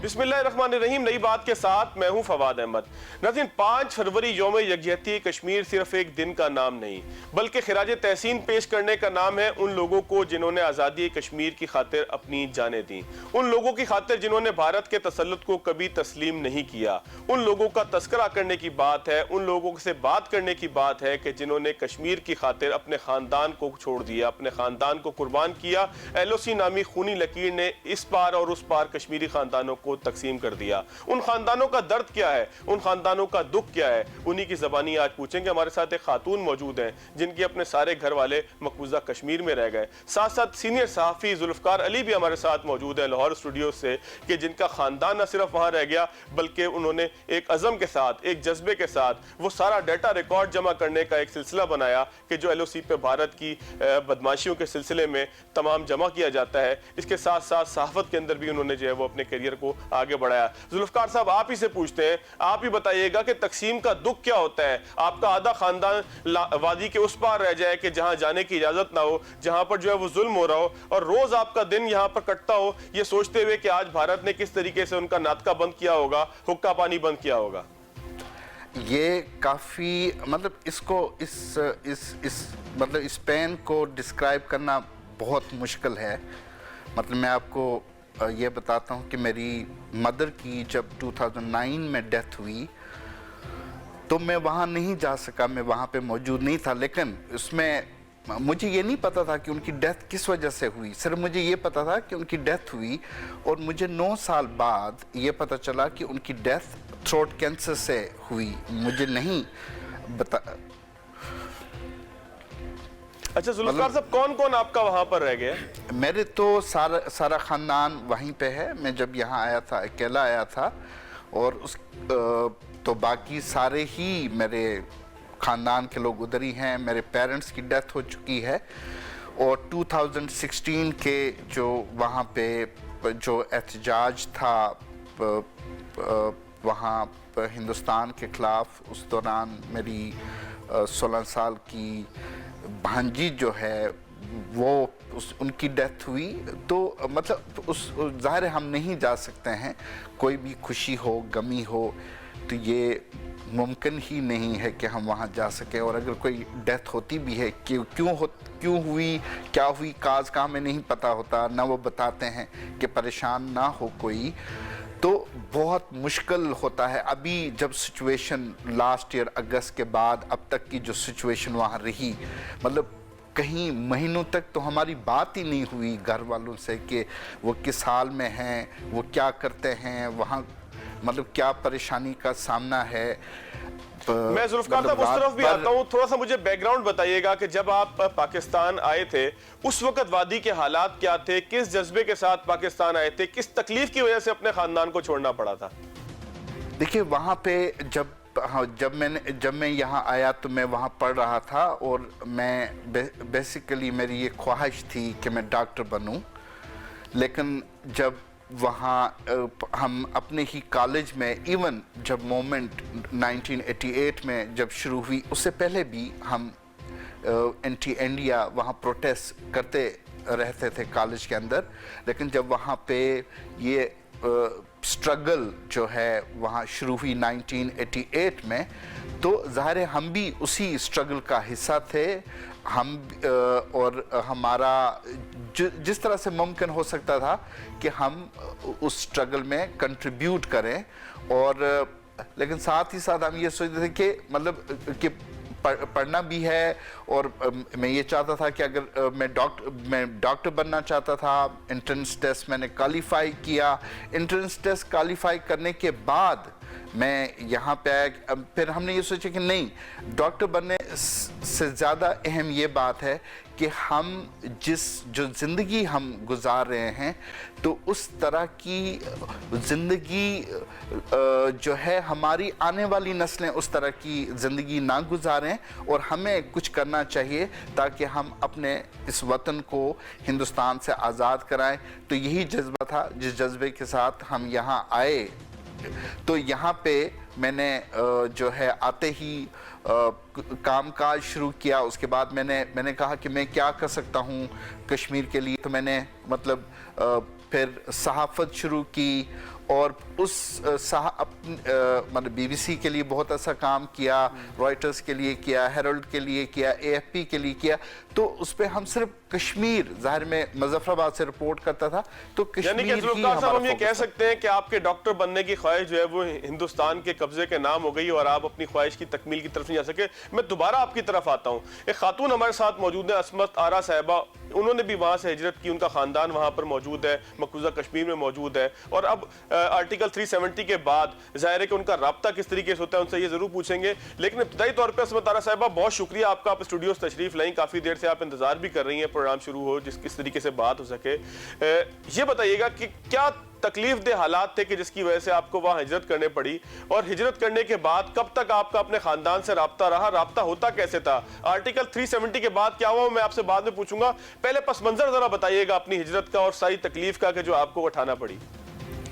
बिस्मिल्लाहिर्रहमानिर्रहीम। नई बात के साथ मैं हूं फवाद अहमद। नाज़रीन, 5 फरवरी यौम यकजहती कश्मीर सिर्फ एक दिन का नाम नहीं बल्कि खिराज तहसीन पेश करने का नाम है उन लोगों को जिन्होंने आज़ादी कश्मीर की खातिर अपनी जानें दी, उन लोगों की खातिर जिन्होंने भारत के तसल्लुत को कभी तस्लीम नहीं किया। उन लोगों का तस्करा करने की बात है, उन लोगों से बात करने की बात है कि जिन्होंने कश्मीर की खातिर अपने ख़ानदान को छोड़ दिया, अपने ख़ानदान को कुर्बान किया। LOC नामी खूनी लकीर ने इस पार और उस पार कश्मीरी ख़ानदानों को तकसीम कर दिया। उन खानदानों का दर्द क्या है, उन खानदानों का दुख क्या है, उन्हीं की ज़बानी आज पूछेंगे। हमारे साथ एक खातून मौजूद हैं जिनके अपने सारे घर वाले मकबूजा कश्मीर में रह गए। साथ साथ सीनियर सहाफ़ी जुल्फ़कार अली भी हमारे साथ मौजूद है लाहौर स्टूडियो से, कि जिनका ख़ानदान न सिर्फ वहाँ रह गया बल्कि उन्होंने एक अज़म के साथ, एक जज्बे के साथ वो सारा डाटा रिकॉर्ड जमा करने का एक सिलसिला बनाया कि जो LOC पे भारत की बदमाशियों के सिलसिले में तमाम जमा किया जाता है। इसके साथ साथ सहाफ़त के अंदर भी उन्होंने जो है वो अपने करियर को आगे बढ़ाया। जुल्फ़कार साहब, आप ही से पूछते हैं, आप ही बताइएगा कि तकसीम का दुख क्या होता है? आपका आधा खानदान वादी के उस पार रह जाए कि जहां जाने की इजाजत ना हो, जहां पर जो है वो जुल्म हो रहा हो, और रोज आपका दिन यहां पर कटता हो ये सोचते हुए कि आज भारत ने किस तरीके से उनका नाटका बंद किया होगा, हुक्का पानी बंद किया होगा। ये काफ़ी मतलब इसको इस मतलब इस पेन को डिस्क्राइब करना बहुत मुश्किल है। मतलब मैं आपको ये बताता हूँ कि मेरी मदर की जब 2009 में डेथ हुई तो मैं वहाँ नहीं जा सका, मैं वहाँ पे मौजूद नहीं था। लेकिन उसमें मुझे ये नहीं पता था कि उनकी डेथ किस वजह से हुई, सिर्फ मुझे ये पता था कि उनकी डेथ हुई। और मुझे 9 साल बाद ये पता चला कि उनकी डेथ थ्रोट कैंसर से हुई। मुझे नहीं बता। अच्छा जुल्फ़कार साहब, कौन कौन आपका वहाँ पर रह गया? मेरे तो सारा ख़ानदान वहीं पे है। मैं जब यहाँ आया था अकेला आया था, और तो बाकी सारे ही मेरे ख़ानदान के लोग उधर ही हैं। मेरे पेरेंट्स की डेथ हो चुकी है, और 2016 के जो वहाँ पे जो एहतजाज था वहाँ हिंदुस्तान के ख़िलाफ़, उस दौरान मेरी 16 साल की भांजी जो है वो उनकी डेथ हुई। तो मतलब उस ज़ाहिर हम नहीं जा सकते हैं, कोई भी खुशी हो गमी हो तो ये मुमकिन ही नहीं है कि हम वहाँ जा सकें। और अगर कोई डेथ होती भी है क्यों हुई, क्या हुई, काज का हमें नहीं पता होता, ना वो बताते हैं कि परेशान ना हो कोई, तो बहुत मुश्किल होता है। अभी जब सिचुएशन लास्ट ईयर अगस्त के बाद अब तक की जो सिचुएशन वहाँ रही, मतलब कहीं महीनों तक तो हमारी बात ही नहीं हुई घर वालों से कि वो किस हाल में हैं, वो क्या करते हैं वहाँ, मतलब क्या परेशानी का सामना है। मैं जुल्फ़कार साहब उस तरफ भी आता हूँ, थोड़ा सा मुझे बैकग्राउंड बताइएगा कि जब आप पाकिस्तान आए थे उस वक्त वादी के हालात क्या थे, किस जज्बे के साथ पाकिस्तान आए थे, किस तकलीफ की वजह से अपने खानदान को छोड़ना पड़ा था? देखिए, वहाँ पे जब मैं यहाँ आया तो मैं वहाँ पढ़ रहा था, और मैं बेसिकली मेरी ये ख्वाहिश थी कि मैं डॉक्टर बनूँ। लेकिन जब वहाँ हम अपने ही कॉलेज में, इवन जब मूवमेंट 1988 में जब शुरू हुई, उससे पहले भी हम एंटी इंडिया वहाँ प्रोटेस्ट करते रहते थे कॉलेज के अंदर। लेकिन जब वहाँ पे ये स्ट्रगल जो है वहाँ शुरू हुई 1988 में, तो ज़ाहिर है हम भी उसी स्ट्रगल का हिस्सा थे। हम और हमारा जिस तरह से मुमकिन हो सकता था कि हम उस स्ट्रगल में कंट्रीब्यूट करें। और लेकिन साथ ही साथ हम ये सोचते थे कि मतलब कि पढ़ना भी है, और मैं ये चाहता था कि अगर मैं डॉक्टर बनना चाहता था। एंट्रेंस टेस्ट मैंने क्वालिफाई किया। एंट्रेंस टेस्ट क्वालिफाई करने के बाद मैं यहाँ पे आया। फिर हमने ये सोचा कि नहीं, डॉक्टर बनने से ज़्यादा अहम ये बात है कि हम जो ज़िंदगी हम गुजार रहे हैं, तो उस तरह की ज़िंदगी जो है हमारी आने वाली नस्लें उस तरह की ज़िंदगी ना गुजारें, और हमें कुछ करना चाहिए ताकि हम अपने इस वतन को हिंदुस्तान से आज़ाद कराएं। तो यही जज्बा था जिस जज्बे के साथ हम यहाँ आए। तो यहाँ पे मैंने जो है आते ही कामकाज शुरू किया। उसके बाद मैंने कहा कि मैं क्या कर सकता हूँ कश्मीर के लिए। तो मैंने मतलब फिर सहाफ़त शुरू की اور اس مطلب بی بی سی کے لیے بہت ایسا کام کیا، رائٹرز کے لیے کیا، ہیرلڈ کے لیے کیا، اے ایف پی کے لیے کیا. تو اس پہ ہم صرف کشمیر، ظاہر میں مظفر آباد سے رپورٹ کرتا تھا تو یعنی کہ کشمیر ہی ذوالفقار صاحب ہم یہ ہمارا کہہ سکتے ہیں کہ آپ کے ڈاکٹر بننے کی خواہش جو ہے وہ ہندوستان کے قبضے کے نام ہو گئی اور آپ اپنی خواہش کی تکمیل کی طرف نہیں جا سکے. میں دوبارہ آپ کی طرف آتا ہوں. ایک خاتون ہمارے ساتھ موجود ہے، عصمت آرا صاحبہ. انہوں نے بھی وہاں سے ہجرت کی، ان کا خاندان وہاں پر موجود ہے، مقبوضہ کشمیر میں موجود ہے، اور اب آرٹیکل 370 کے بعد ظاہر ہے کہ ان کا رابطہ کس طریقے سے ہوتا ہے ان سے یہ ضرور پوچھیں گے. لیکن ابتدائی طور پہ عصمت آرا صاحبہ بہت شکریہ آپ کا، آپ اسٹوڈیو سے تشریف لائیں. کافی دیر سے آپ انتظار بھی کر رہی ہیں پروگرام شروع ہو، کس طریقے سے بات ہو سکے. یہ بتائیے گا کہ کیا تکلیف دہ حالات تھے کہ جس کی وجہ سے آپ کو وہاں ہجرت کرنے پڑی، اور ہجرت کرنے کے بعد کب تک آپ کا اپنے خاندان سے رابطہ رہا، رابطہ ہوتا کیسے تھا؟ آرٹیکل 370 کے بعد کیا ہوا میں آپ سے بعد میں پوچھوں گا. پہلے پس منظر ذرا بتائیے گا اپنی ہجرت کا اور ساری تکلیف کا کہ جو آپ کو اٹھانا پڑی.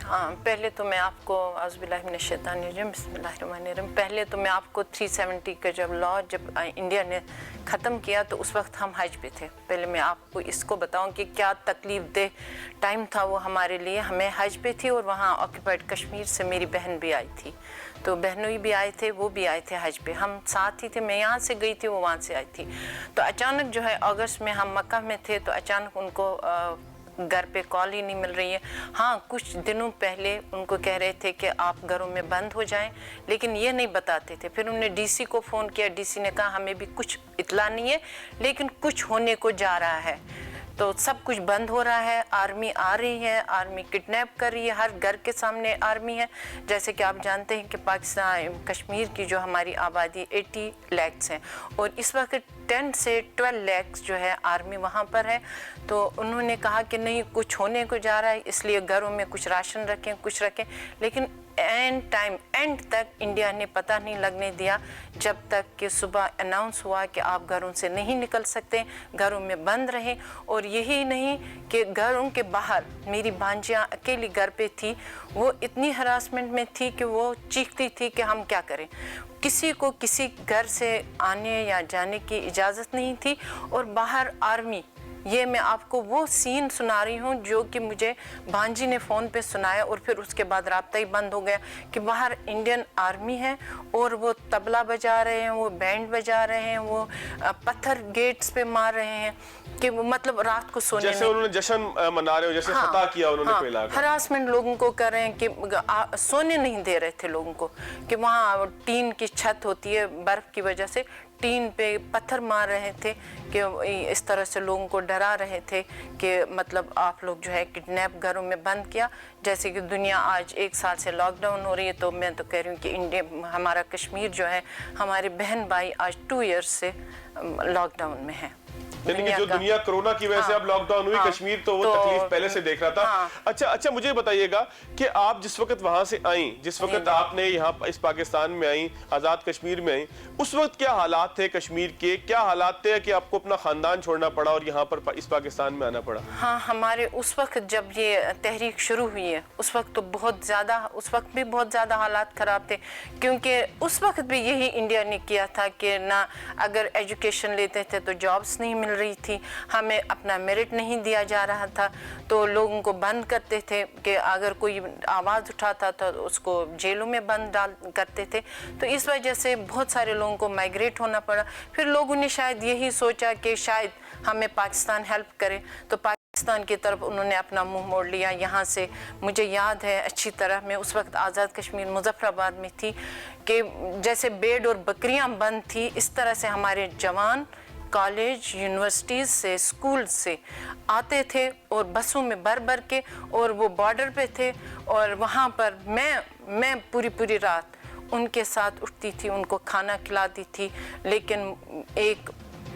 ہاں، پہلے تو میں آپ کو اعوذ باللہ من الشیطان الرجیم بسم اللہ الرحمن الرحیم، پہلے تو میں آپ کو 370 کا جب انڈیا نے ختم کیا تو اس وقت ہم حج پہ تھے. پہلے میں آپ کو اس کو بتاؤں کہ کیا تکلیف دہ ٹائم تھا وہ ہمارے لیے. ہمیں حج پہ تھی اور وہاں آکوپائڈ کشمیر سے میری بہن بھی آئی تھی، تو بہنوئی بھی آئے تھے، وہ بھی آئے تھے حج پہ، ہم ساتھ ہی تھے. میں یہاں سے گئی تھی، وہ وہاں سے آئی تھی. تو اچانک جو ہے اگست میں ہم مکہ میں تھے تو اچانک ان کو گھر پہ کال ہی نہیں مل رہی ہے. ہاں، کچھ دنوں پہلے ان کو کہہ رہے تھے کہ آپ گھروں میں بند ہو جائیں، لیکن یہ نہیں بتاتے تھے. پھر انہوں نے ڈی سی کو فون کیا، ڈی سی نے کہا ہمیں بھی کچھ اطلاع نہیں ہے لیکن کچھ ہونے کو جا رہا ہے. تو سب کچھ بند ہو رہا ہے، آرمی آ رہی ہے، آرمی کڈنیپ کر رہی ہے، ہر گھر کے سامنے آرمی ہے. جیسے کہ آپ جانتے ہیں کہ پاکستان کشمیر کی جو ہماری آبادی 80 لاکھ ہے اور اس وقت 10 سے 12 لاکھ جو ہے آرمی وہاں پر ہے. تو انہوں نے کہا کہ نہیں کچھ ہونے کو جا رہا ہے، اس لیے گھروں میں کچھ راشن رکھیں، کچھ رکھیں. لیکن اینڈ تک انڈیا نے پتہ نہیں لگنے دیا، جب تک کہ صبح اناؤنس ہوا کہ آپ گھروں سے نہیں نکل سکتے، گھروں میں بند رہیں. اور یہی نہیں کہ گھروں کے باہر میری بھانجیاں اکیلی گھر پہ تھی، وہ اتنی ہراسمنٹ میں تھی کہ وہ چیختی تھی کہ ہم کیا کریں. کسی کو کسی گھر سے آنے یا جانے کی اجازت نہیں تھی، اور باہر آرمی. یہ میں آپ کو وہ سین سنا رہی ہوں جو کہ مجھے بھانجی نے فون پہ سنایا، اور پھر اس کے بعد رابطہ ہی بند ہو گیا کہ باہر انڈین آرمی ہے اور وہ طبلہ بجا رہے ہیں، وہ بینڈ بجا رہے ہیں، وہ پتھر گیٹس پہ مار رہے ہیں کہ وہ مطلب رات کو سونے جیسے انہوں نے جشن منا رہے ہو، جیسے فتح کیا انہوں نے کوئی علاقہ. ہراسمنٹ لوگوں کو کر رہے ہیں کہ سونے نہیں دے رہے تھے لوگوں کو، کہ وہاں ٹین کی چھت ہوتی ہے برف کی وجہ سے، ٹین پہ پتھر مار رہے تھے کہ اس طرح سے لوگوں کو ڈرا رہے تھے کہ مطلب آپ لوگ جو ہے کڈنیپ گھروں میں بند کیا. جیسے کہ دنیا آج 1 سال سے لاک ڈاؤن ہو رہی ہے، تو میں تو کہہ رہی ہوں کہ انڈیا ہمارا کشمیر جو ہے، ہمارے بہن بھائی آج 2 ایئرس سے لاک ڈاؤن میں ہیں. یعنی کہ جو دنیا کرونا کی وجہ سے اب لاک ڈاؤن ہوئی، کشمیر تو وہ تکلیف پہلے سے دیکھ رہا تھا. اچھا مجھے بتائیے گا کہ آپ جس وقت وہاں سے آئیں، جس وقت آپ نے یہاں اس پاکستان میں آئیں، آزاد کشمیر میں آئیں، اس وقت کیا حالات تھے کشمیر کے؟ کیا حالات تھے کہ آپ کو اپنا خاندان چھوڑنا پڑا اور یہاں پر اس پاکستان میں آنا پڑا؟ ہاں، ہمارے اس وقت جب یہ تحریک شروع ہوئی ہے اس وقت تو اس وقت بھی بہت زیادہ حالات خراب تھے، کیونکہ اس وقت بھی یہی انڈیا نے کیا تھا کہ نہ اگر ایجوکیشن لیتے تھے تو جابس نہیں مل رہی تھی، ہمیں اپنا میرٹ نہیں دیا جا رہا تھا، تو لوگوں کو بند کرتے تھے کہ اگر کوئی آواز اٹھاتا تھا تو اس کو جیلوں میں بند کرتے تھے. تو اس وجہ سے بہت سارے لوگوں کو مائیگریٹ ہونا پڑا. پھر لوگوں نے شاید یہی سوچا کہ شاید ہمیں پاکستان ہیلپ کرے، تو پاکستان کی طرف انہوں نے اپنا منہ موڑ لیا. یہاں سے مجھے یاد ہے اچھی طرح، میں اس وقت آزاد کشمیر مظفر آباد میں تھی، کہ جیسے بیڑ اور بکریاں بند تھی، اس طرح سے ہمارے جوان کالج، یونیورسٹیز سے، اسکول سے آتے تھے اور بسوں میں بھر کے، اور وہ بارڈر پہ تھے. اور وہاں پر میں پوری رات ان کے ساتھ اٹھتی تھی، ان کو کھانا کھلاتی تھی. لیکن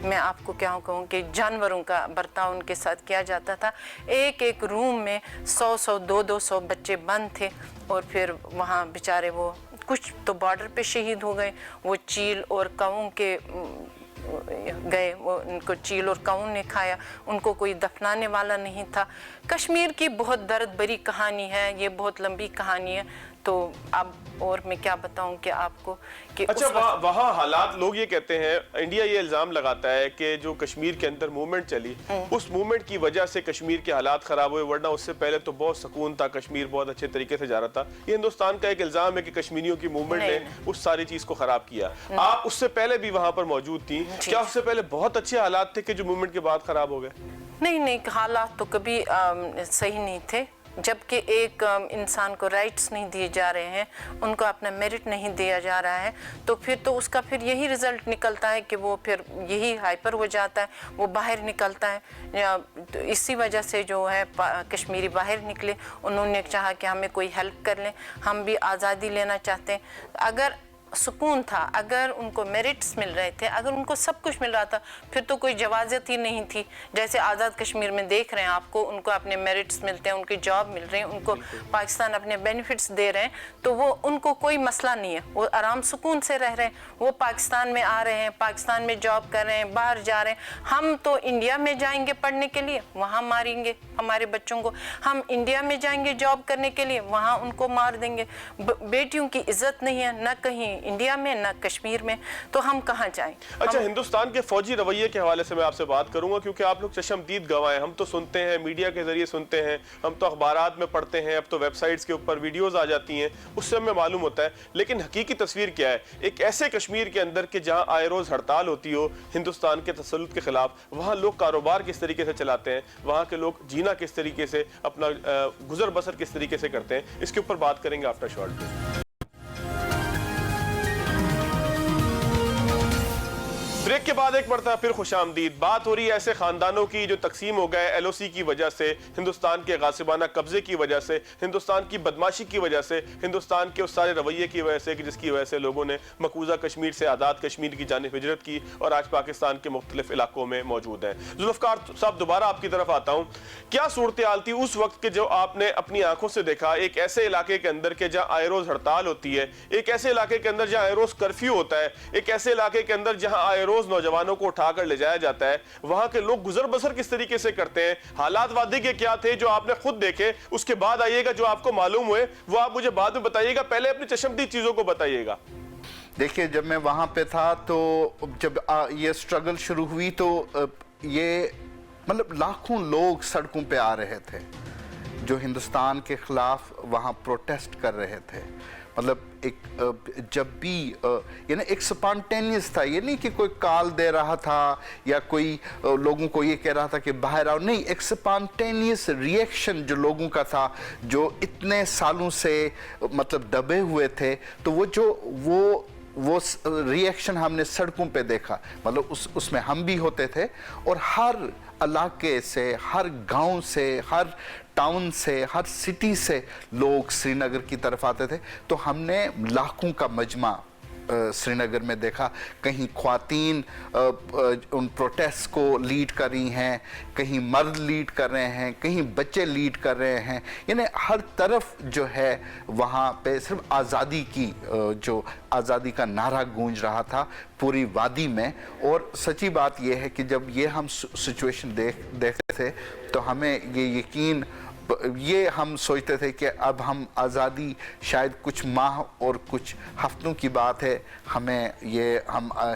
میں آپ کو کیا کہوں کہ جانوروں کا برتاؤ ان کے ساتھ کیا جاتا تھا. ایک روم میں 100 200 بچے بند تھے، اور پھر وہاں بیچارے وہ کچھ تو بارڈر پہ شہید ہو گئے، وہ چیل اور کاؤں کے گئے، وہ ان کو چیل اور کاؤں نے کھایا، ان کو کوئی دفنانے والا نہیں تھا. کشمیر کی بہت درد بری کہانی ہے، یہ بہت لمبی کہانی ہے. तो अब और मैं क्या बताऊं कि आपको कि अच्छा, वहाँ हालात, लोग ये कहते हैं, इंडिया ये इल्जाम लगाता है कि जो कश्मीर के अंदर मूवमेंट चली, उस मूवमेंट की वजह से कश्मीर के हालात खराब हुए, वरना उससे पहले तो बहुत सुकून था, कश्मीर बहुत अच्छे तरीके से जा रहा था। ये हिंदुस्तान का एक इल्जाम है कि कश्मीरियों की मूवमेंट ने उस सारी चीज को खराब किया। आप उससे पहले भी वहां पर मौजूद थी, क्या उससे पहले बहुत अच्छे हालात थे कि जो मूवमेंट के बाद खराब हो गए? नहीं, हालात तो कभी सही नहीं थे। जबकि एक इंसान को राइट्स नहीं दिए जा रहे हैं, उनको अपना मेरिट नहीं दिया जा रहा है, तो फिर तो उसका फिर यही रिजल्ट निकलता है कि वो फिर यही हाइपर हो जाता है, वो बाहर निकलता है। तो इसी वजह से जो है कश्मीरी बाहर निकले, उन्होंने चाहा कि हमें कोई हेल्प कर लें, हम भी आज़ादी लेना चाहते हैं। अगर सुकून था, अगर उनको मेरिट्स मिल रहे थे, अगर उनको सब कुछ मिल रहा था, फिर तो कोई जवाज़त ही नहीं थी। जैसे आज़ाद कश्मीर में देख रहे हैं आपको, उनको अपने मेरिट्स मिलते हैं, उनकी जॉब मिल रही है, उनको पाकिस्तान अपने बेनिफिट्स दे रहे हैं, तो वो उनको कोई मसला नहीं है, वो आराम सुकून से रह रहे हैं। वो पाकिस्तान में आ रहे हैं, पाकिस्तान में जॉब कर रहे हैं, बाहर जा रहे हैं। हम तो इंडिया में जाएंगे पढ़ने के लिए, वहाँ मारेंगे हमारे बच्चों को। हम इंडिया में जाएंगे जॉब करने के लिए, वहाँ उनको मार देंगे। बेटियों की इज्जत नहीं है, न कहीं इंडिया में ना कश्मीर में, तो हम कहाँ जाएं? अच्छा, हिंदुस्तान के फौजी रवैये के हवाले से मैं आपसे बात करूंगा, क्योंकि आप लोग चशमदीद गवाह हैं। हम तो सुनते हैं, मीडिया के जरिए सुनते हैं, हम तो अखबारात में पढ़ते हैं, अब तो वेबसाइट्स के ऊपर वीडियोस आ जाती हैं, उससे हमें मालूम होता है। लेकिन हकीकी तस्वीर क्या है एक ऐसे कश्मीर के अंदर कि जहाँ आए रोज हड़ताल होती हो हिंदुस्तान के तसल्लुत के खिलाफ? वहाँ लोग कारोबार किस तरीके से चलाते हैं, वहाँ के लोग जीना किस तरीके से, अपना गुजर बसर किस तरीके से करते हैं, इसके ऊपर बात करेंगे आफ्टर शॉर्ट। ब्रेक के बाद एक मरतबा फिर खुशामदीद। बात हो रही है ऐसे खानदानों की जो तकसीम हो गए LOC की वजह से, हिंदुस्तान के गासिबाना कब्जे की वजह से, हिंदुस्तान की बदमाशी की वजह से, हिंदुस्तान के उस सारे रवैये की वजह से कि जिसकी वजह से लोगों ने मकबूजा कश्मीर से आज़ाद कश्मीर की जानिब हिजरत की और आज पाकिस्तान के मुख्तलिफ इलाकों में मौजूद हैं। जुल्फ़कार साहब, दोबारा आपकी तरफ आता हूँ। क्या सूरत हाल थी उस वक्त के जो आपने अपनी आंखों से देखा, एक ऐसे इलाके के अंदर के जहाँ आए रोज हड़ताल होती है, एक ऐसे इलाके के अंदर जहाँ आए रोज कर्फ्यू होता है, एक ऐसे इलाके के अंदर जहाँ आए रोज नौजवानों को उठाकर ले जाया जाता है, वहां के लोग गुजर बसर किस तरीके से करते हैं? हालात वादी के क्या थे जो आपने खुद देखे? उसके बाद आइएगा जो आपको मालूम हुए वो आप मुझे बाद में बताइएगा, पहले अपनी चशमदीद चीजों को बताइएगा। देखिए, जब मैं वहां पे था तो जब ये स्ट्रगल शुरू हुई तो ये मतलब लाखों लोग सड़कों पे आ रहे थे जो हिंदुस्तान के खिलाफ वहां प्रोटेस्ट कर रहे थे। मतलब एक जब भी यानी एक स्पॉन्टेनियस था, ये नहीं कि कोई कॉल दे रहा था या कोई लोगों को ये कह रहा था कि बाहर आओ, नहीं, एक स्पॉन्टेनियस रिएक्शन जो लोगों का था, जो इतने सालों से मतलब दबे हुए थे, तो वो रिएक्शन हमने सड़कों पे देखा। मतलब उसमें हम भी होते थे और हर इलाके से, हर गांव से, हर टाउन से, हर सिटी से लोग श्रीनगर की तरफ आते थे। तो हमने लाखों का मजमा श्रीनगर में देखा। कहीं ख्वातीन उन प्रोटेस्ट को लीड कर रही हैं, कहीं मर्द लीड कर रहे हैं, कहीं बच्चे लीड कर रहे हैं। यानी हर तरफ जो है वहाँ पे सिर्फ आज़ादी की जो आज़ादी का नारा गूंज रहा था पूरी वादी में। और सच्ची बात यह है कि जब ये हम सिचुएशन देखते थे तो हमें ये हम सोचते थे कि अब हम आज़ादी शायद कुछ माह और कुछ हफ्तों की बात है, हम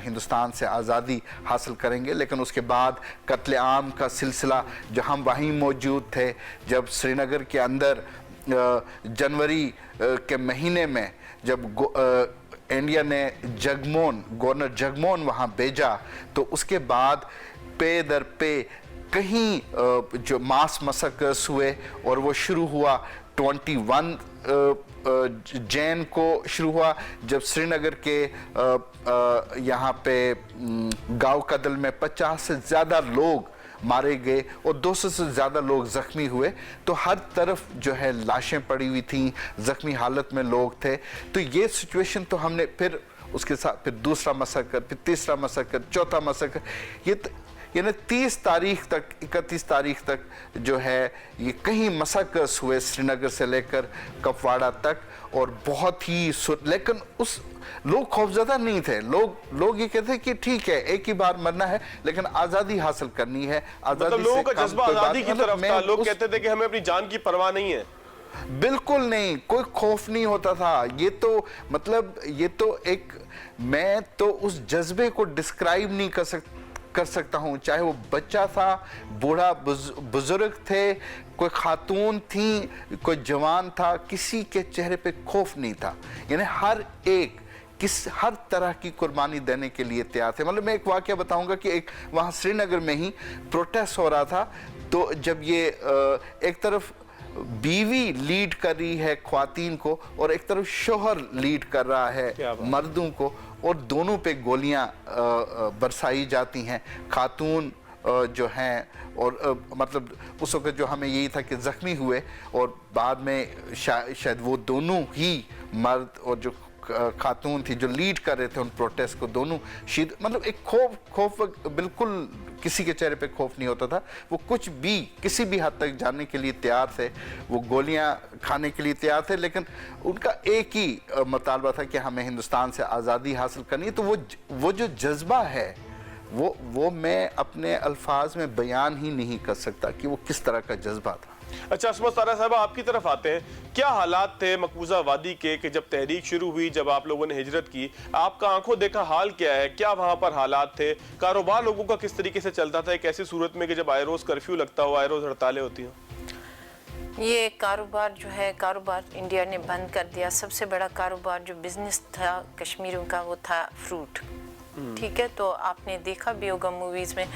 हिंदुस्तान से आज़ादी हासिल करेंगे। लेकिन उसके बाद कत्लेआम का सिलसिला, जो हम वहीं मौजूद थे जब श्रीनगर के अंदर जनवरी के महीने में जब इंडिया ने गवर्नर जगमोहन वहाँ भेजा, तो उसके बाद पे दर पे कहीं जो मास मसक्कर्स हुए और वो शुरू हुआ 21 जैन को शुरू हुआ, जब श्रीनगर के यहाँ पे गांव कदल में 50 से ज़्यादा लोग मारे गए और 200 से ज़्यादा लोग ज़ख्मी हुए। तो हर तरफ जो है लाशें पड़ी हुई थीं, ज़ख्मी हालत में लोग थे। तो ये सिचुएशन तो हमने फिर उसके साथ फिर दूसरा मसक्कर, फिर तीसरा मसक्कर, चौथा मसक्कर, यानी 30 तारीख तक, 31 तारीख तक जो है ये कहीं मसक्कर्स हुए श्रीनगर से लेकर कपवाड़ा तक। और बहुत ही लेकिन उस लोग खौफजदा नहीं थे। लोग ये कहते कि ठीक है, एक ही बार मरना है लेकिन आज़ादी हासिल करनी है। मतलब लोगों का जज्बा आज़ादी की तरफ था। लोग कहते थे कि हमें अपनी जान की परवाह नहीं है। बिल्कुल नहीं, कोई खौफ नहीं होता था। ये तो मतलब ये तो एक, मैं तो उस जज्बे को डिस्क्राइब नहीं कर सकता हूँ, चाहे वो बच्चा था, बूढ़ा बुजुर्ग थे, कोई खातून थी, कोई जवान था, किसी के चेहरे पे खौफ नहीं था। यानी हर एक हर तरह की कुर्बानी देने के लिए तैयार थे। मतलब मैं एक वाकया बताऊंगा कि एक वहाँ श्रीनगर में ही प्रोटेस्ट हो रहा था, तो जब ये एक तरफ बीवी लीड कर रही है ख्वातीन को और एक तरफ शोहर लीड कर रहा है मर्दों को, और दोनों पे गोलियां बरसाई जाती हैं, खातून जो हैं, और मतलब उस वक्त जो हमें यही था कि जख्मी हुए, और बाद में शायद वो दोनों ही मर्द और जो खातून थी जो लीड कर रहे थे उन प्रोटेस्ट को, दोनों शहीद। मतलब एक खौफ बिल्कुल किसी के चेहरे पे खौफ नहीं होता था। वो कुछ भी किसी भी हद तक जाने के लिए तैयार थे, वो गोलियां खाने के लिए तैयार थे, लेकिन उनका एक ही मुतालबा था कि हमें हिंदुस्तान से आज़ादी हासिल करनी है। तो वो जो जज्बा है वो मैं अपने अल्फाज में बयान ही नहीं कर सकता कि वो किस तरह का जज्बा था। अच्छा असमत तारा साहब, आपकी तरफ आते हैं। क्या हालात थे मकबूजा वादी के कि जब तहरीक शुरू हुई, जब आप लोगों ने हिजरत की, आपका आंखों देखा हाल क्या है? क्या वहाँ पर हालात थे? कारोबार लोगों का किस तरीके से चलता था एक ऐसी सूरत में कि जब आए रोज़ कर्फ्यू लगता हो, आए रोज़ हड़तालें होती हों? ये कारोबार जो है, कारोबार इंडिया ने बंद कर दिया। सबसे बड़ा कारोबार जो बिजनेस था कश्मीरियों का वो था फ्रूट। ठीक है, तो आपने देखा भी होगा मूवीज़ में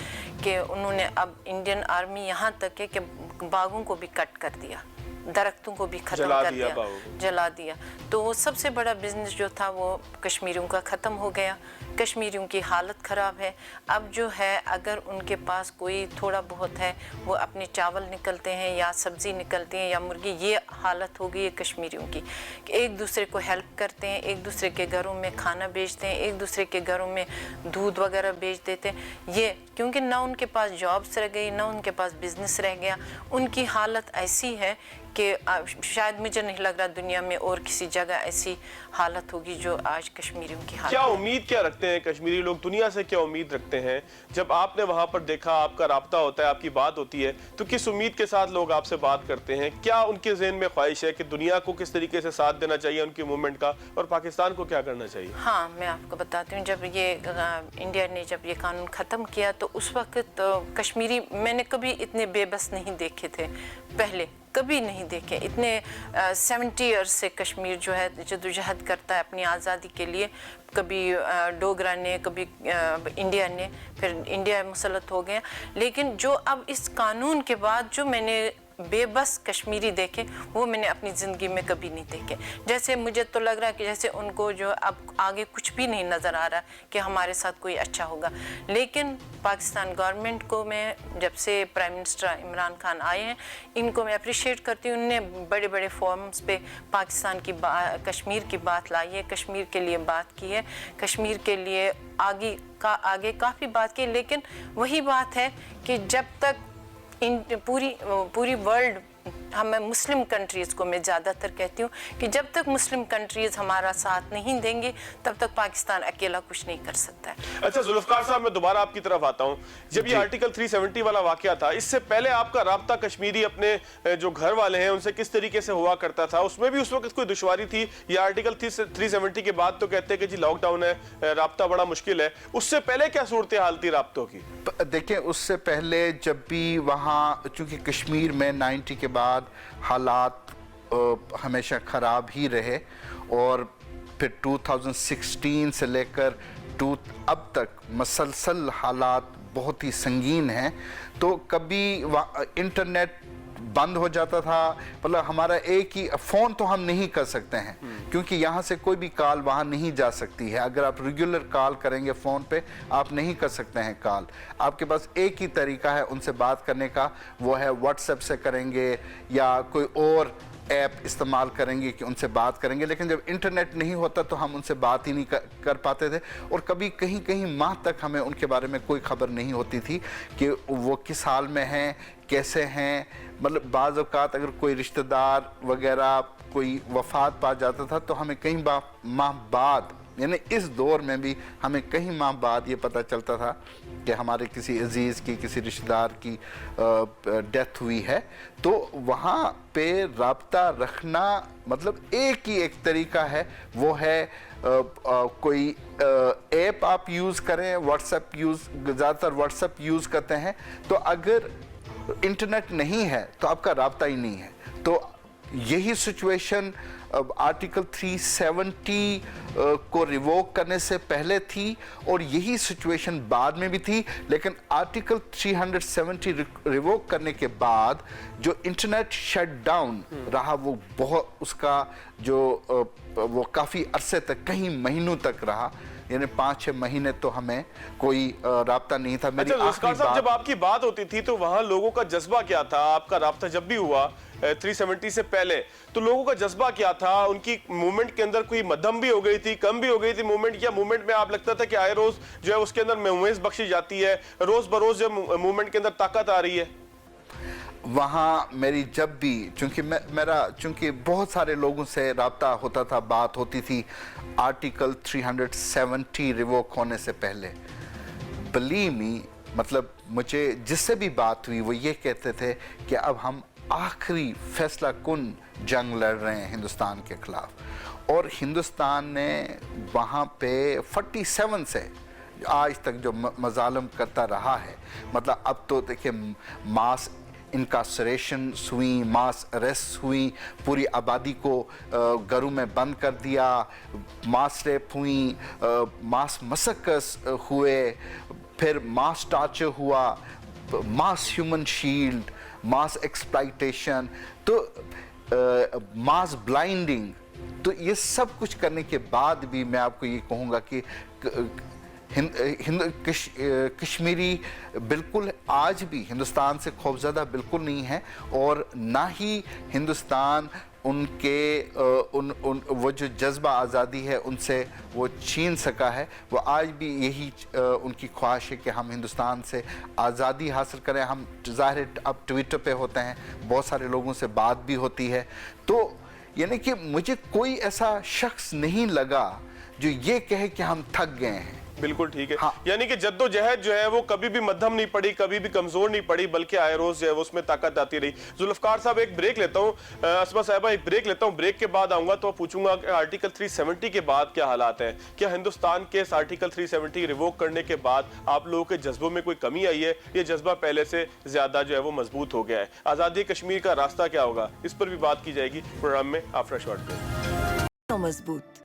कि उन्होंने अब इंडियन आर्मी यहाँ तक है कि बागों को भी कट कर दिया, दरख्तों को भी ख़त्म कर दिया, जला दिया। तो वो सबसे बड़ा बिजनेस जो था वो कश्मीरियों का ख़त्म हो गया। कश्मीरियों की हालत ख़राब है। अब जो है अगर उनके पास कोई थोड़ा बहुत है, वो अपने चावल निकलते हैं या सब्ज़ी निकलती हैं या मुर्गी, ये हालत हो गई है कश्मीरियों की। एक दूसरे को हेल्प करते हैं, एक दूसरे के घरों में खाना बेचते हैं, एक दूसरे के घरों में दूध वगैरह बेच देते हैं। ये क्योंकि ना उनके पास जॉब्स रह गई, ना उनके पास बिजनेस रह गया। उनकी हालत ऐसी है कि शायद मुझे नहीं लग रहा दुनिया में और किसी जगह ऐसी हालत होगी जो आज कश्मीरियों की हालत। क्या उम्मीद क्या रखते हैं कश्मीरी लोग, दुनिया से क्या उम्मीद रखते हैं? जब आपने वहां पर देखा, आपका राब्ता होता है, आपकी बात होती है, तो किस उम्मीद के साथ लोग आपसे बात करते हैं? क्या उनके ज़हन में ख्वाहिश है कि दुनिया को किस तरीके से साथ देना चाहिए उनकी मूवमेंट का, और पाकिस्तान को क्या करना चाहिए? हाँ, मैं आपको बताती हूँ। जब ये इंडिया ने जब ये कानून ख़त्म किया तो उस वक्त कश्मीरी मैंने कभी इतने बेबस नहीं देखे थे, पहले कभी नहीं देखे इतने। 70 ईयर्स से कश्मीर जो है जद्दोजहद करता है अपनी आज़ादी के लिए। कभी डोगरा ने, कभी इंडिया ने, फिर इंडिया मुसलत हो गया। लेकिन जो अब इस कानून के बाद जो मैंने बेबस कश्मीरी देखे, वो मैंने अपनी ज़िंदगी में कभी नहीं देखे। जैसे मुझे तो लग रहा है कि जैसे उनको जो अब आगे कुछ भी नहीं नज़र आ रहा कि हमारे साथ कोई अच्छा होगा। लेकिन पाकिस्तान गवर्नमेंट को मैं, जब से प्राइम मिनिस्टर इमरान खान आए हैं, इनको मैं अप्रिशिएट करती हूँ। उन्होंने बड़े बड़े फोरम्स पे पाकिस्तान की कश्मीर की बात लाई है, कश्मीर के लिए बात की है, कश्मीर के लिए आगे काफ़ी बात की। लेकिन वही बात है कि जब तक पूरी वर्ल्ड, मैं मुस्लिम कंट्रीज़ को मैं ज़्यादातर कहती हूँ कि जब तक मुस्लिम कंट्रीज़ हमारा साथ नहीं देंगे तब तक पाकिस्तान अकेला कुछ नहीं कर सकता है। अच्छा जुल्फ़कार साहब, मैं दोबारा आपकी तरफ आता हूँ। जब ये आर्टिकल 370 वाला वाकया था, इससे पहले आपका राब्ता कश्मीरी अपने जो घर वाले हैं उनसे किस तरीके से हुआ करता था? उसमें भी उस वक्त कोई दुश्वारी थी? ये आर्टिकल 370 के बाद तो कहते हैं कि जी लॉकडाउन है, राब्ता बड़ा मुश्किल है। उससे पहले क्या सूरत हाल थी राब्तों की? देखिए, उससे पहले जब भी वहाँ, चूँकि कश्मीर में 90 के बाद हालात हमेशा ख़राब ही रहे, और फिर 2016 से लेकर अब तक मसलसल हालात बहुत ही संगीन हैं। तो कभी इंटरनेट बंद हो जाता था, मतलब हमारा एक ही फ़ोन तो हम नहीं कर सकते हैं क्योंकि यहाँ से कोई भी कॉल वहाँ नहीं जा सकती है। अगर आप रेगुलर कॉल करेंगे फ़ोन पे, आप नहीं कर सकते हैं कॉल। आपके पास एक ही तरीका है उनसे बात करने का, वो है व्हाट्सएप से करेंगे या कोई और ऐप इस्तेमाल करेंगे कि उनसे बात करेंगे। लेकिन जब इंटरनेट नहीं होता तो हम उनसे बात ही नहीं कर पाते थे, और कभी कहीं कहीं माह तक हमें उनके बारे में कोई खबर नहीं होती थी कि वो किस हाल में हैं, कैसे हैं। मतलब बाज़ औक़ात अगर कोई रिश्तेदार वगैरह कोई वफ़ात पा जाता था तो हमें कई माह बाद یعنی اس دور میں بھی ہمیں کئی ماہ بعد یہ پتہ چلتا تھا کہ ہمارے کسی عزیز کی کسی رشتہ دار کی ڈیتھ ہوئی ہے، تو وہاں پہ رابطہ رکھنا مطلب ایک ہی ایک طریقہ ہے، وہ ہے کوئی ایپ آپ یوز کریں، واٹس ایپ زیادہ تر واٹس ایپ یوز کرتے ہیں، تو اگر انٹرنیٹ نہیں ہے تو آپ کا رابطہ ہی نہیں ہے۔ تو یہی سچویشن آرٹیکل 370 کو ریووک کرنے سے پہلے تھی، اور یہی سچویشن بعد میں بھی تھی، لیکن آرٹیکل 370 ریووک کرنے کے بعد جو انٹرنیٹ شٹ ڈاؤن رہا، وہ بہت اس کا جو وہ کافی عرصے تک، کئی مہینوں تک رہا، یعنی 5-6 مہینے تو ہمیں کوئی رابطہ نہیں تھا۔ اچھا ذوالفقار صاحب، جب آپ کی بات ہوتی تھی تو وہاں لوگوں کا جذبہ کیا تھا؟ آپ کا رابطہ جب بھی ہوا 370 سے پہلے، تو لوگوں کا جذبہ کیا تھا؟ ان کی موومنٹ کے اندر کوئی مدھم بھی ہو گئی تھی، کم بھی ہو گئی تھی موومنٹ، یا موومنٹ میں آپ لگتا تھا کہ آئے روز جو ہے اس کے اندر موومنٹس بخشی جاتی ہے، روز بروز جو موومنٹ کے اندر طاقت آ رہی ہے؟ وہاں میری جب بھی، چونکہ بہت سارے لوگوں سے رابطہ ہوتا تھا، بات ہوتی تھی آرٹیکل 370 ریووک ہونے سے پہلے، بلیو می، مطلب مجھے جس سے بھی بات ہوئی وہ یہ کہتے تھے کہ اب ہم آخری فیصلہ کن جنگ لڑ رہے ہیں ہندوستان کے خلاف، اور ہندوستان نے وہاں پہ 47 سے آج تک جو مظالم کرتا رہا ہے، مطلب اب تو دیکھیں ماس انکارسریشن ہوئی، ماس اریسٹ ہوئی، پوری آبادی کو گھروں میں بند کر دیا، ماس ریپ ہوئی، ماس مسکس ہوئے، پھر ماس ٹارچر ہوا، ماس ہیومن شیلڈ، ماس ایکسپلائٹیشن، تو ماس بلائنڈنگ، تو یہ سب کچھ کرنے کے بعد بھی میں آپ کو یہ کہوں گا کہ کشمیری بالکل آج بھی ہندوستان سے خوفزدہ بالکل نہیں ہے، اور نہ ہی ہندوستان ان کے وہ جو جذبہ آزادی ہے ان سے وہ چھین سکا ہے۔ وہ آج بھی یہی ان کی خواہش ہے کہ ہم ہندوستان سے آزادی حاصل کریں۔ ہم ظاہر اب ٹویٹر پہ ہوتے ہیں، بہت سارے لوگوں سے بات بھی ہوتی ہے، تو یعنی کہ مجھے کوئی ایسا شخص نہیں لگا جو یہ کہے کہ ہم تھک گئے ہیں۔ بالکل ٹھیک ہے، یعنی کہ جد و جہد جو ہے وہ کبھی بھی مدھم نہیں پڑی، کبھی بھی کمزور نہیں پڑی، بلکہ آئے روز جو ہے اس میں طاقت آتی رہی۔ ذوالفقار صاحب ایک بریک لیتا ہوں، اسما صاحبہ ایک بریک لیتا ہوں، بریک کے بعد آؤں گا تو پوچھوں گا کہ آرٹیکل 370 کے بعد کیا حالات ہیں؟ کیا ہندوستان کے اس آرٹیکل 370 ریووک کرنے کے بعد آپ لوگوں کے جذبوں میں کوئی کمی آئی ہے؟ یہ جذبہ پہلے سے زیادہ جو ہے وہ مضبوط ہو گیا ہے؟ آزادی کشمیر کا راستہ کیا ہوگا؟ اس پر بھی بات کی جائے گی پروگرام میں آفٹر شارٹ بریک۔ مضبوط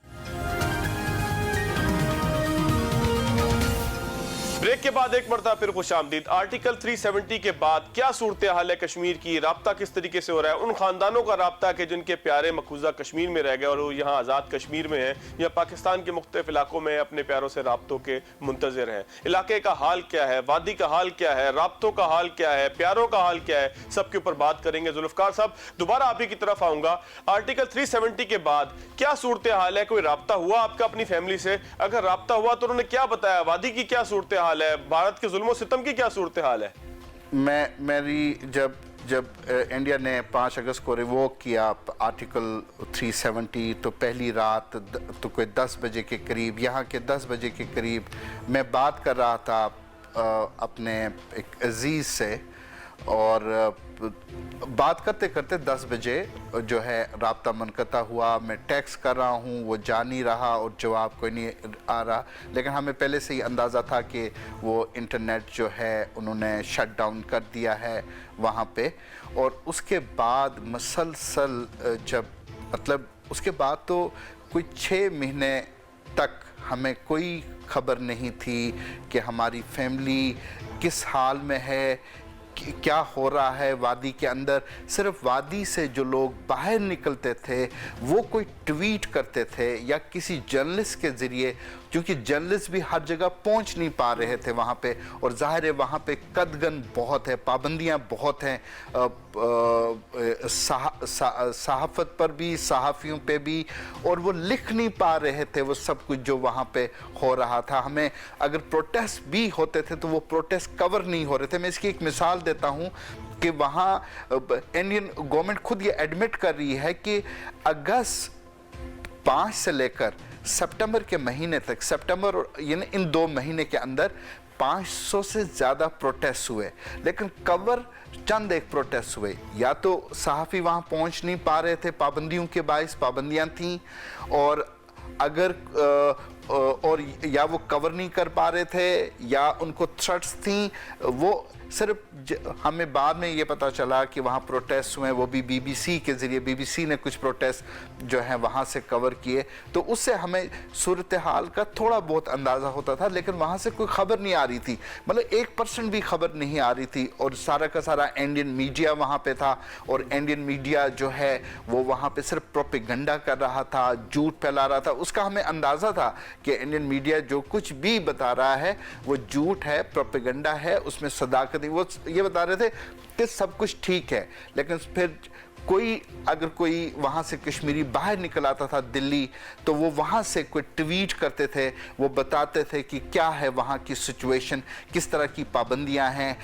بریک کے بعد ایک مرتبہ پھر خوش آمدید۔ آرٹیکل 370 کے بعد کیا صورتحال ہے کشمیر کی؟ رابطہ کس طریقے سے ہو رہا ہے؟ ان خاندانوں کا رابطہ کہ جن کے پیارے مقبوضہ کشمیر میں رہ گئے اور وہ یہاں آزاد کشمیر میں ہیں یا پاکستان کے مختلف علاقوں میں اپنے پیاروں سے رابطوں کے منتظر ہیں۔ علاقے کا حال کیا ہے؟ وادی کا حال کیا ہے؟ رابطوں کا حال کیا ہے؟ پیاروں کا حال کیا ہے؟ سب کے اوپر بات کریں گے۔ ذوالفقار صاحب دوبارہ آپ ہی کی طرف آؤں گا، آرٹیکل 370 کے بعد کیا صورتحال ہے؟ کوئی رابطہ ہوا آپ کا اپنی فیملی سے؟ اگر رابطہ ہوا تو انہوں نے کیا بتایا؟ وادی کی کیا صورتحال ہے؟ بھارت کے ظلم و ستم کی کیا صورتحال ہے؟ میری جب انڈیا نے 5 اگست کو ریووک کیا آرٹیکل 370 تو پہلی رات تو کوئی 10 بجے کے قریب، یہاں کے 10 بجے کے قریب میں بات کر رہا تھا اپنے ایک عزیز سے، اور بات کرتے کرتے 10 بجے جو ہے رابطہ منقطع ہوا۔ میں ٹیکسٹ کر رہا ہوں، وہ جا نہیں رہا اور جواب کوئی نہیں آ رہا، لیکن ہمیں پہلے سے ہی اندازہ تھا کہ وہ انٹرنیٹ جو ہے انہوں نے شٹ ڈاؤن کر دیا ہے وہاں پہ۔ اور اس کے بعد مسلسل اس کے بعد تو کوئی 6 مہینے تک ہمیں کوئی خبر نہیں تھی کہ ہماری فیملی کس حال میں ہے، کیا ہو رہا ہے وادی کے اندر۔ صرف وادی سے جو لوگ باہر نکلتے تھے وہ کوئی ٹویٹ کرتے تھے یا کسی جرنلسٹ کے ذریعے، کیونکہ جرنلسٹ بھی ہر جگہ پہنچ نہیں پا رہے تھے وہاں پہ، اور ظاہر ہے وہاں پہ قدغن بہت ہے، پابندیاں بہت ہیں صحافت پر بھی، صحافیوں پہ بھی، اور وہ لکھ نہیں پا رہے تھے وہ سب کچھ جو وہاں پہ ہو رہا تھا۔ ہمیں اگر پروٹیسٹ بھی ہوتے تھے تو وہ پروٹیسٹ کور نہیں ہو رہے تھے۔ میں اس کی ایک مثال دیتا ہوں کہ وہاں انڈین گورنمنٹ خود یہ ایڈمٹ کر رہی ہے کہ اگست 5 سے لے کر सितंबर के महीने तक, सितंबर यानी इन 2 महीने के अंदर 500 से ज़्यादा प्रोटेस्ट हुए, लेकिन कवर चंद एक प्रोटेस्ट हुए। या तो सहाफ़ी वहाँ पहुँच नहीं पा रहे थे, पाबंदियों के बायस पाबंदियाँ थीं, और अगर और या वो कवर नहीं कर पा रहे थे या उनको थ्रेट्स थी। वो सिर्फ हमें बाद में ये पता चला कि वहाँ प्रोटेस्ट हुए, वो भी बीबीसी के ज़रिए, बीबीसी ने कुछ प्रोटेस्ट जो हैं वहाँ से कवर किए, तो उससे हमें सूरत हाल का थोड़ा बहुत अंदाज़ा होता था, लेकिन वहाँ से कोई ख़बर नहीं आ रही थी, मतलब 1% भी खबर नहीं आ रही थी। और सारा का सारा इंडियन मीडिया वहाँ पे था, और इंडियन मीडिया जो है वो वहाँ पे सिर्फ प्रोपेगेंडा कर रहा था, झूठ फैला रहा था। उसका हमें अंदाज़ा था कि इंडियन मीडिया जो कुछ भी बता रहा है वो झूठ है, प्रोपेगेंडा है, उसमें सदाकत। वो ये बता रहे थे कि सब कुछ ठीक है, लेकिन फिर अगर कोई वहाँ से कश्मीरी बाहर निकल आता था दिल्ली, तो वो वहाँ से कोई ट्वीट करते थे, वो बताते थे कि क्या है वहाँ की सिचुएशन, किस तरह की पाबंदियाँ हैं,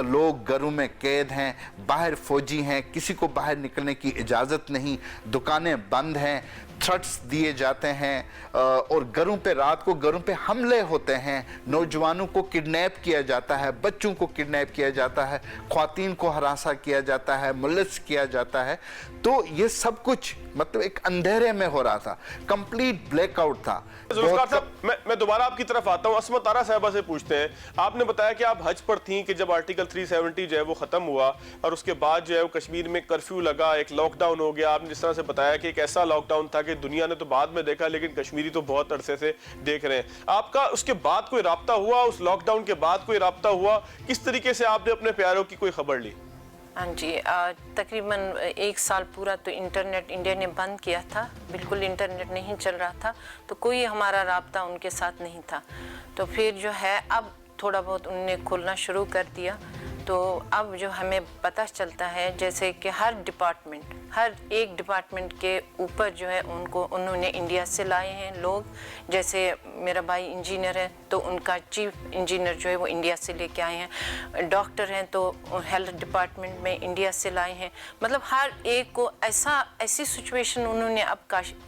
लोग घरों में कैद हैं, बाहर फौजी हैं, किसी को बाहर निकलने की इजाज़त नहीं, दुकानें बंद हैं, थ्रेट्स दिए जाते हैं, और घरों पे रात को घरों पे हमले होते हैं, नौजवानों को किडनैप किया जाता है, बच्चों को किडनैप किया जाता है, ख्वातीन को हरासा किया जाता है, मुल्लस किया जाता है। तो ये सब कुछ मतलब एक अंधेरे में हो रहा था, कंप्लीट ब्लैकआउट था। जुल्फकार साहब, मैं दोबारा आपकी तरफ आता हूँ। असमत तारा साहिबा से पूछते हैं, आपने बताया कि आप हज पर थीं कि जब आर्टिकल 370 जो है वो ख़त्म हुआ और उसके बाद जो है वो कश्मीर में कर्फ्यू लगा, एक लॉकडाउन हो गया। आपने जिस तरह से बताया कि एक ऐसा लॉकडाउन था कि दुनिया ने तो बाद में देखा, लेकिन कश्मीरी तो बहुत अरसे से देख रहे हैं। आपका उसके बाद कोई राब्ता हुआ, उस लॉकडाउन के बाद कोई राब्ता हुआ? किस तरीके से आपने अपने प्यारों की कोई खबर ली? हाँ जी, तकरीबन 1 साल पूरा तो इंटरनेट इंडिया ने बंद किया था, बिल्कुल इंटरनेट नहीं चल रहा था, तो कोई हमारा राब्ता उनके साथ नहीं था। तो फिर जो है अब थोड़ा बहुत उन्होंने खोलना शुरू कर दिया, तो अब जो हमें पता चलता है जैसे कि हर एक डिपार्टमेंट के ऊपर जो है उन्होंने इंडिया से लाए हैं लोग। जैसे मेरा भाई इंजीनियर है तो उनका चीफ इंजीनियर जो है वो इंडिया से लेके आए हैं, डॉक्टर हैं तो हेल्थ डिपार्टमेंट में इंडिया से लाए हैं। मतलब हर एक को ऐसी सिचुएशन उन्होंने अब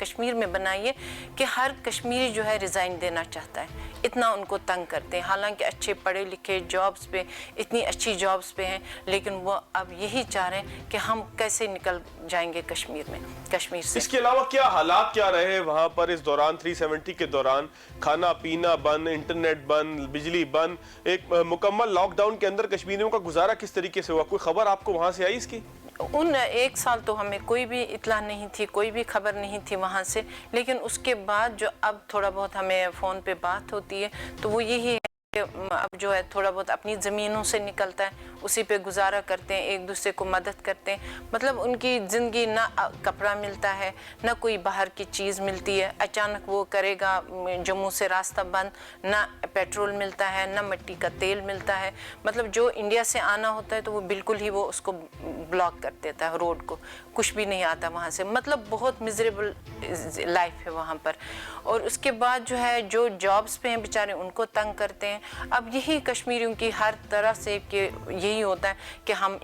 कश्मीर में बनाई है कि हर कश्मीरी जो है रिज़ाइन देना चाहता है, इतना उनको तंग करते हैं। हालांकि अच्छे पढ़े लिखे जॉब्स पे, इतनी अच्छी जॉब्स पे हैं, लेकिन वो अब यही चाह रहे हैं कि हम कैसे निकल जाएंगे कश्मीर से। इसके अलावा क्या हालात क्या रहे वहां पर इस दौरान, 370 के दौरान? खाना पीना बंद, इंटरनेट बंद, बिजली बंद, एक मुकम्मल लॉकडाउन के अंदर कश्मीरियों का गुजारा किस तरीके से हुआ? कोई खबर आपको वहां से आई इसकी? उन 1 साल तो हमें कोई भी इत्ला नहीं थी, कोई भी खबर नहीं थी वहाँ से। लेकिन उसके बाद जो अब थोड़ा बहुत हमें फ़ोन पे बात होती है तो वो यही है कि अब जो है थोड़ा बहुत अपनी ज़मीनों से निकलता है, उसी पे गुजारा करते हैं, एक दूसरे को मदद करते हैं। मतलब उनकी ज़िंदगी ना कपड़ा मिलता है, ना कोई बाहर की चीज़ मिलती है। अचानक वो करेगा जम्मू से रास्ता बंद, ना पेट्रोल मिलता है, ना मिट्टी का तेल मिलता है। मतलब जो इंडिया से आना होता है तो वो बिल्कुल ही वो उसको ब्लॉक कर देता है, रोड को, कुछ भी नहीं आता वहाँ से। मतलब बहुत मिजरेबल लाइफ है वहाँ पर। और उसके बाद जो है जो जॉब्स पे हैं बेचारे उनको तंग करते हैं। अब यही कश्मीरियों की हर तरह से कि यही होता है कि हम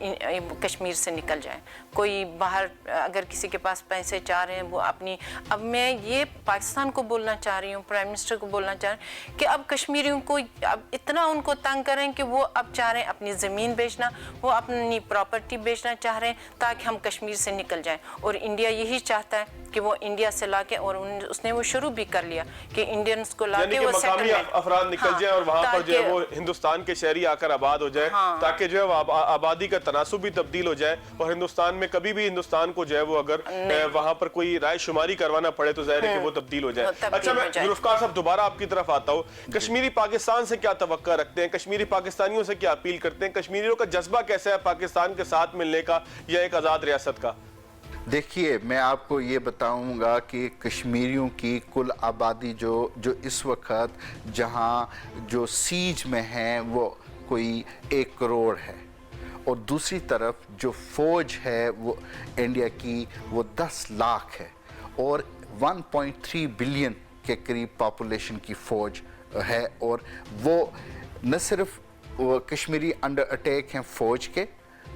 कश्मीर से निकल जाएं। कोई बाहर अगर किसी के पास पैसे चाह रहे हैं वो अपनी, अब मैं ये पाकिस्तान को बोलना चाह रही हूँ, प्राइम मिनिस्टर को बोलना चाह रही हूँ कि अब कश्मीरियों को अब इतना उनको तंग करें कि वो अब चाह रहे हैं अपनी ज़मीन बेचना, वो अपनी प्रॉपर्टी बेचना चाह रहे हैं ताकि हम कश्मीर से निकल जाएं। और इंडिया यही चाहता है कि वो इंडिया से लाके, और उसने वो शुरू भी कर लिया कि इंडियंस को लाके वो सेटलमेंट अफराद निकल जाए और वहाँ पर जो है वो हिंदुस्तान के शहरी आकर आबाद हो जाए, ताकि जो है आबादी का तनासुब भी तब्दील हो जाए। और हिंदुस्तान में कभी भी हिंदुस्तान को जो है वो अगर वहाँ पर कोई राय शुमारी करवाना पड़े तो जाहिर है कि वो तब्दील हो जाए। अच्छा, मैं जुल्फकार साहब दोबारा आपकी तरफ आता हूँ। कश्मीरी पाकिस्तान से क्या तवक्का रखते हैं? कश्मीरी पाकिस्तानियों से क्या अपील करते हैं? कश्मीरियों का जज्बा कैसा है पाकिस्तान के साथ मिलने का या एक आज़ाद रियासत का? देखिए, मैं आपको ये बताऊंगा कि कश्मीरियों की कुल आबादी जो इस वक्त जहां जो सीज में है वो कोई 1 करोड़ है, और दूसरी तरफ जो फ़ौज है वो इंडिया की वो 10 लाख है, और 1.3 बिलियन के करीब पॉपुलेशन की फ़ौज है। और वो न सिर्फ वो कश्मीरी अंडर अटैक हैं फ़ौज के,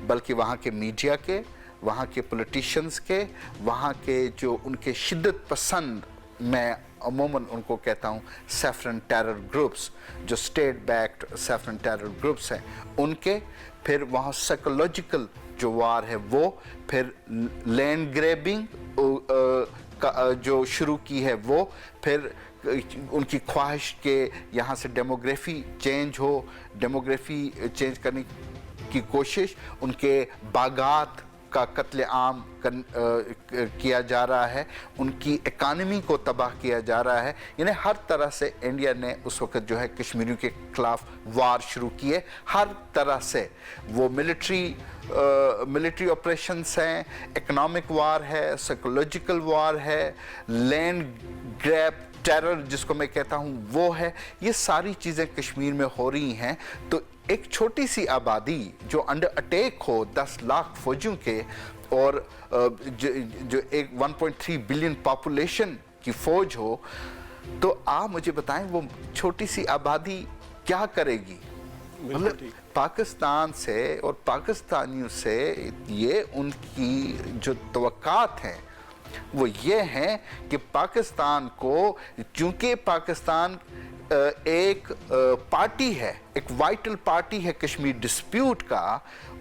बल्कि वहाँ के मीडिया के, वहाँ के पॉलिटिशियंस के, वहाँ के जो उनके शिद्दत पसंद मैं अमूमन उनको कहता हूँ सैफरन टेरर ग्रुप्स, जो state backed saffron terror groups हैं उनके, फिर वहाँ साइकोलॉजिकल जो वार है वो, फिर लैंड ग्रैबिंग जो शुरू की है वो, फिर उनकी ख्वाहिश के यहाँ से डेमोग्राफी चेंज हो, डेमोग्राफी चेंज करने की कोशिश, उनके बागात का कत्ले आम किया जा रहा है, उनकी इकानमी को तबाह किया जा रहा है। यानी हर तरह से इंडिया ने उस वक्त जो है कश्मीरियों के खिलाफ वार शुरू किए, हर तरह से वो मिलिट्री ऑपरेशंस हैं, इकोनॉमिक वार है, साइकोलॉजिकल वार है, लैंड ग्रैब टेरर जिसको मैं कहता हूँ वो है। ये सारी चीज़ें कश्मीर में हो रही हैं। तो एक छोटी सी आबादी जो अंडर अटैक हो 10 लाख फौजियों के, और जो एक 1.3 बिलियन पॉपुलेशन की फौज हो, तो आप मुझे बताएं वो छोटी सी आबादी क्या करेगी? मतलब पाकिस्तान से और पाकिस्तानियों से ये उनकी जो तवक्कात हैं वो ये हैं कि पाकिस्तान को, चूंकि पाकिस्तान एक पार्टी है, एक वाइटल पार्टी है कश्मीर डिस्प्यूट का,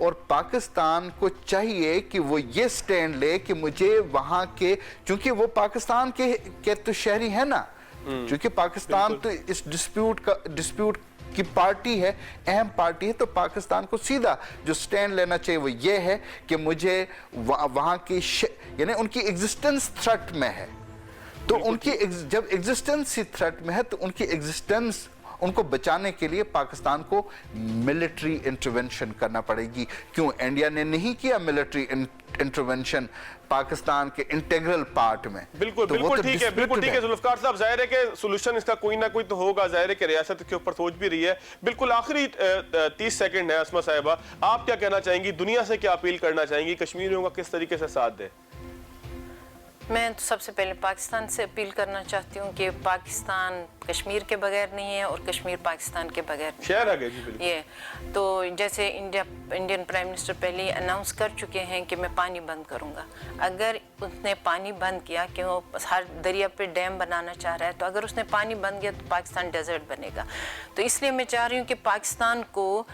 और पाकिस्तान को चाहिए कि वो ये स्टैंड ले कि मुझे वहाँ के, चूंकि वो पाकिस्तान के तो शहरी है ना, चूंकि पाकिस्तान तो इस डिस्प्यूट की पार्टी है, अहम पार्टी है, तो पाकिस्तान को सीधा जो स्टैंड लेना चाहिए वो ये है कि मुझे वहाँ की, यानी उनकी एग्जिस्टेंस थ्रेट में है, तो उनकी जब एग्जिस्टेंस ही थ्रेट में है तो उनकी एग्जिस्टेंस, उनको बचाने के लिए पाकिस्तान को मिलिट्री इंटरवेंशन करना पड़ेगी। क्यों इंडिया ने नहीं किया मिलिट्री इंटरवेंशन पाकिस्तान के इंटीग्रल पार्ट में? बिल्कुल बिल्कुल ठीक है, बिल्कुल ठीक है जुल्फकार साहब, जाहिर है कि सोल्यूशन इसका कोई ना कोई तो होगा, जाहिर है कि रियासत के ऊपर सोच भी रही है। बिल्कुल आखिरी 30 सेकंड है अस्मा साहिबा, आप क्या कहना चाहेंगी, दुनिया से क्या अपील करना चाहेंगी, कश्मीरियों का किस तरीके से साथ दे? मैं तो सबसे पहले पाकिस्तान से अपील करना चाहती हूँ कि पाकिस्तान कश्मीर के बगैर नहीं है और कश्मीर पाकिस्तान के बगैर नहीं शेयर आ गए जी, बिल्कुल। ये तो जैसे इंडियन प्राइम मिनिस्टर पहले ही अनाउंस कर चुके हैं कि मैं पानी बंद करूँगा। अगर उसने पानी बंद किया कि वो हर दरिया पे डैम बनाना चाह रहा है, तो अगर उसने पानी बंद किया तो पाकिस्तान डेजर्ट बनेगा। तो इसलिए मैं चाह रही हूँ कि पाकिस्तान को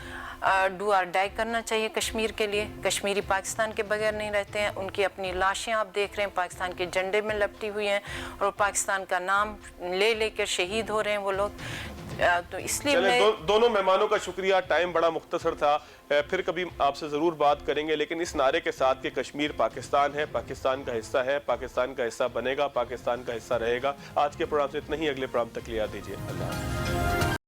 डू आर डाई करना चाहिए कश्मीर के लिए। कश्मीरी पाकिस्तान के बगैर नहीं रहते हैं, उनकी अपनी लाशें आप देख रहे हैं पाकिस्तान के झंडे में लपटी हुई हैं, और पाकिस्तान का नाम ले लेकर शहीद हो रहे हैं वो लोग। तो इसलिए मैं दोनों मेहमानों का शुक्रिया, टाइम बड़ा मुख्तसर था, फिर कभी आपसे ज़रूर बात करेंगे, लेकिन इस नारे के साथ कि कश्मीर पाकिस्तान है, पाकिस्तान का हिस्सा है, पाकिस्तान का हिस्सा बनेगा, पाकिस्तान का हिस्सा रहेगा। आज के प्रोग्राम से इतना ही, अगले प्रोग्राम तक लिया दीजिए। अल्लाह।